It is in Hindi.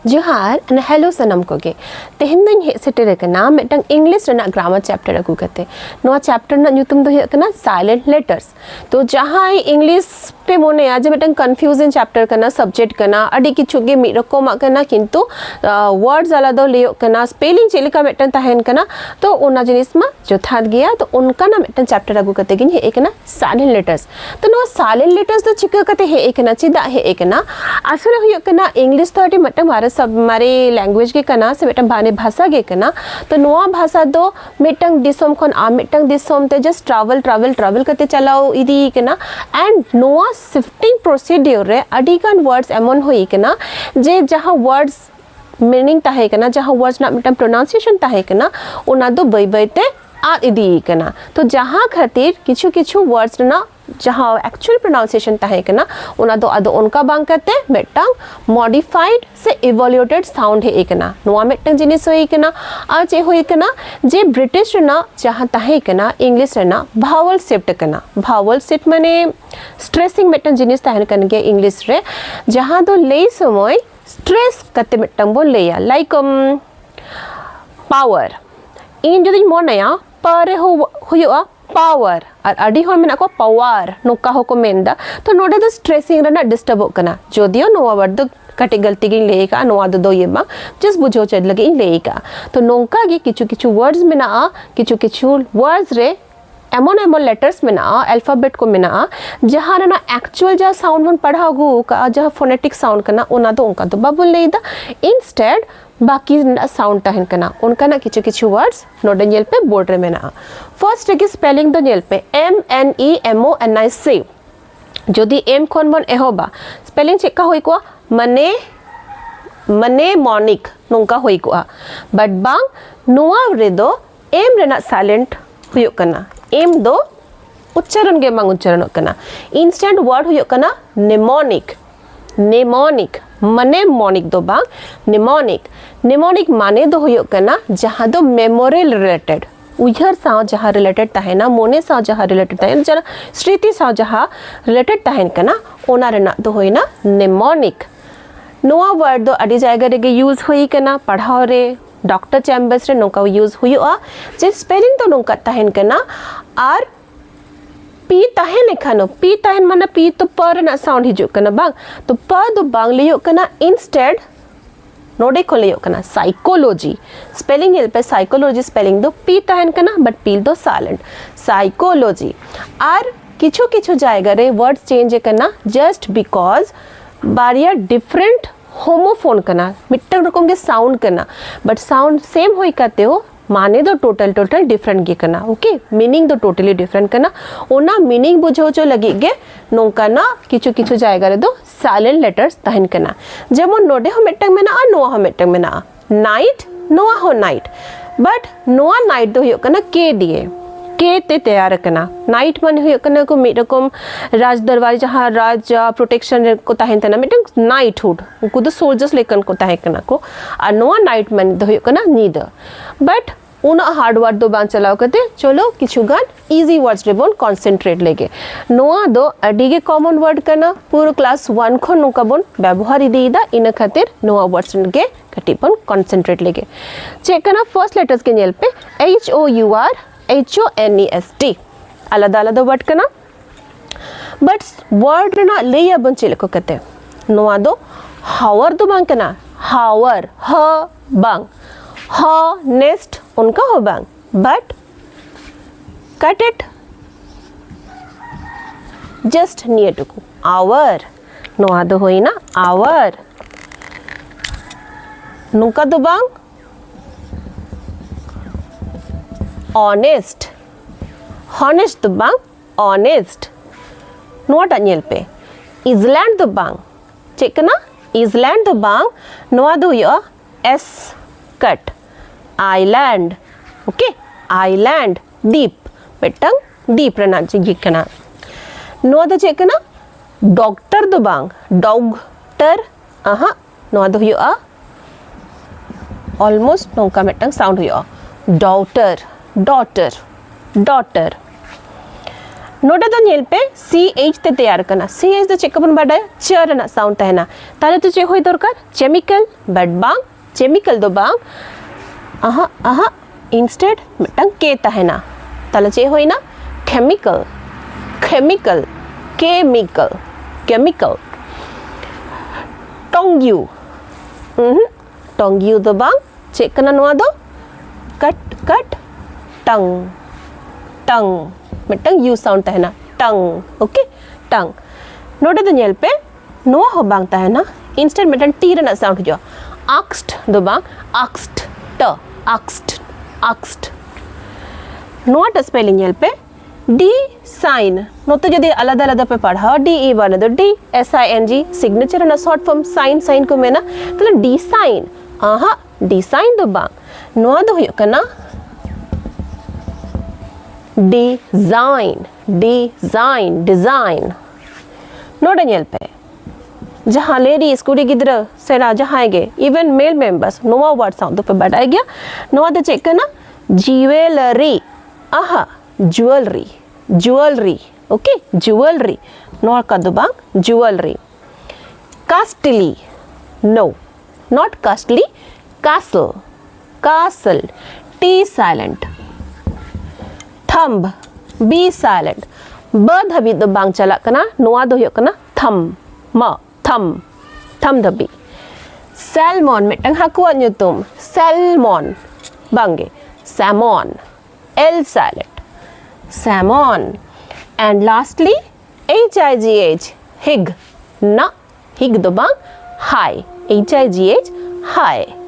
जोहार हेलो सनम कोगे तेहन दिन हे सेटेर कना मेटंग इंग्लिश रना ग्रामर चैप्टर अगू कते नोआ चैप्टर ना न्यूतुम दो कना साइलेंट लेटर्स तो जहां इंग्लिश पे मोने आज मेटंग कंफ्यूजन चैप्टर कना सब्जेक्ट कना अडी किछु गे मि रकम कना किंतु वर्ड्स आला दो लेयो कना स्पेलिंग चेलिका मेटंग तहन कना तो ओना जिनिस मा जोथात गया तो उनका ना मेटंग चैप्टर अगू कते गिन हे कना साइलेंट लेटर्स तो नोआ साइलेंट लेटर्स तो चिका कते हे कना चिदा हे कना आसरे हुय कना इंग्लिश तो अडी मेटंग सब हमारे लैंग्वेज के कना से मेटंग बाने भाषा के कना तो नोआ भाषा दो मेटंग दिसोम खन आ मेटंग दिसोम ते जस्ट ट्रैवल करते चलाओ इदी कना एंड नोआ शिफ्टिंग प्रोसीड्यूर रे अडिगन वर्ड्स एमन होई कना जे जहां वर्ड्स मीनिंग ताहे कना जहां वर्ड्स ना मेटंग प्रोनाउंसिएशन ताहे कना ओना दो बई बईते आ इदी कना तो जहां खातिर किछु किछु वर्ड्स ना जहां एक्चुअल प्रोनाउंसिएशन ताहे कना ओना दो आदो उनका बांग करते मेटंग मॉडिफाइड से इवोल्यूटेड साउंड है एकना नोआ मेटंग जिनिस होई कना आ जे होई कना जे ब्रिटिश ना जहां ताहे कना इंग्लिश ना भावल शिफ्ट कना भावल शिफ्ट माने स्ट्रेसिंग मेटंग जिनिस ताहे कन के इंग्लिश रे जहां दो ले समय स्ट्रेस कते मेटंग बोल लेया लाइक पावर इन जदि मोनया पारे हुआ पावर और अडी होर मेना को पावर नोका होको मेंदा तो नोडे दो स्ट्रेसिंग रना डिस्टर्ब होकना जोदियो नोवा वर्ड दो कटे गलती गिन लेका नोवा दो ये बा जस्ट बुझो चद लगे इन लेका तो नोंका गे किछु किछु वर्ड्स मेना किछु वर्ड्स रे एमन लेटर्स मेना अल्फाबेट को मेना जहां ना एक्चुअल जा साउंड मन पढ़ागु का जहां फोनेटिक साउंड कना ओना दो उनका तो बाबुल लेदा इंस्टेड बाकी साउंड तहन कना उनका ना किछु वर्ड्स नोडे नेल पे बोर्ड रे मेना फर्स्ट के स्पेलिंग दो नेल पे MNEMONIC जदि एम खन मन एहोबा स्पेलिंग चेक होई को मने मॉनिक नोंका होई को बट बांग नोआ रे दो एम रेना साइलेंट हुयो कना एम दो उच्चारण के बांग उच्चारण कना इंस्टेंट वर्ड हुयो कना नेमोनिक मने मॉनिक दो बांग निमोनिक माने दो हुयो कना जहां दो मेमोरी रिलेटेड उयहर साव जहां रिलेटेड ताहेना मोने साव जहां रिलेटेड ताहेना जरा स्मृति साव जहां रिलेटेड ताहेन कना ओना रेना दो होइना निमोनिक नोआ वर्ड दो अडी जायगा रे यूज होई कना पढ़ाओ रे डॉक्टर चैम्बर्स रे नोका यूज हुयो जे स्पेलिंग तो नोका ताहेन कना आर पी ताहेन एखानो पी ताहेन माने पी तो पर ना साउंड हिजु कना बांग तो प दो बांग लियो कना इंस्टेड नोडे को लियो कना साइकोलॉजी स्पेलिंग हेल्प पे साइकोलॉजी स्पेलिंग दो पी ताहेन कना बट पी दो साइलेंट साइकोलॉजी आर किछु जायगा रे वर्ड चेंज कना जस्ट बिकॉज बारिया डिफरेंट होमोफोन कना मिट्टन रकम के साउंड कना बट साउंड सेम होई काते हो माने दो टोटल डिफरेंट गे कना ओके मीनिंग दो टोटली डिफरेंट कना ओना मीनिंग बुझो जो लगी गे नोंका ना किछु जायगा रे दो साइलेंट लेटर्स तहन कना जेमन नोडे हो मेटंग मेना आ नोआ हो मेटंग मेना नाइट नोआ हो नाइट बट नोआ नाइट दो हो कना के दिए के ते तैयार कना नाइट मन हुई कना को मिड रकम राज दरबार जहां राज प्रोटेक्शन को ताहेन तना मिटंग नाइट हुड को दो सोल्जर्स लेकन को ताहे कना को आ नोआ नाइट मन दो हुई कना नीद बट उना हार्ड वर्ड दो बान चलाओ करते चलो किछु गान इजी वर्ड्स रे बोन कंसंट्रेट लेगे नोआ दो अडिगे कॉमन वर्ड कना पूरा क्लास 1 खन नोका बोन व्यवहार इदीदा इन खातिर नोआ वर्ड्स के कटिपन कंसंट्रेट लेगे चेक करना फर्स्ट लेटर्स के नेल पे HONEST अलग वर्ड कना बट वर्ड ना लेया बन चले को कहते नोआ दो हावर दो बांग कना हावर ह बांग ह नेस्ट उनका हो बांग but cut it just near to our नोआ दो होई ना आवर नुका दो बांग ऑनेस्ट हॉनेस्ट दो बांग ऑनेस्ट नोट अनियल पे इजलैंड दो बांग चेक ना इजलैंड दो बांग नोआ दो यो एस कट आइलैंड ओके आइलैंड दीप बेटंग दीप रना जी कना नोआ दो चेक ना डॉक्टर दो बांग डॉक्टर आहा नोआ दो यो ऑलमोस्ट नोका मेटंग साउंड हुयो डॉटर नोटे तो नेल पे CH ते तैयार करना CH तो चेक अपन बाडा चर ना साउंड तहना ताले तो चे होई दरकार केमिकल बट बांग केमिकल दो बांग आहा इंस्टेड मिटंग के तहना ताले चे होई ना chemical chemical chemical chemical tongue tongue दो बांग चेक करना नोआ दो कट कट टंग टंग मिटंग यू साउंड तहना टंग ओके टंग नोटे तो नेल पे नोआ हो बांग तहना इंस्टेड मिटंग टी रना साउंड जो आक्स्ट दो बांग आक्स्ट ट आक्स्ट आक्स्ट नोआ ट स्पेलिंग नेल पे डी साइन नोते जदि अलग अलग पे पढ़ा डी ई बने तो डी SING सिग्नेचर ना शॉर्ट फॉर्म साइन साइन को में ना तो डी साइन आहा डी साइन दो बांग नोआ दो हुयो कना डिजाइन डिजाइन डिजाइन नोटे नेल पे जहाँ लेडी स्कूटी गिद्र सेना जहाँ गे इवन मेल मेंबर्स नोवा वर्ड साउंड तो पे बढ़ाया गया नोवा तो चेक करना ज्वेलरी आहा jewellery jewellery okay jewellery note का दो बांग jewellery costly no not costly castle castle T silent thumb B silent ब धबी दो बांग चला कना नोआ दो कना thumb म thumb thumb धबी salmon मिटंग हाकुआ न्यूतुम salmon बांगे salmon L silent salmon and lastly HIGH hig na hig दो बांग high HIGH high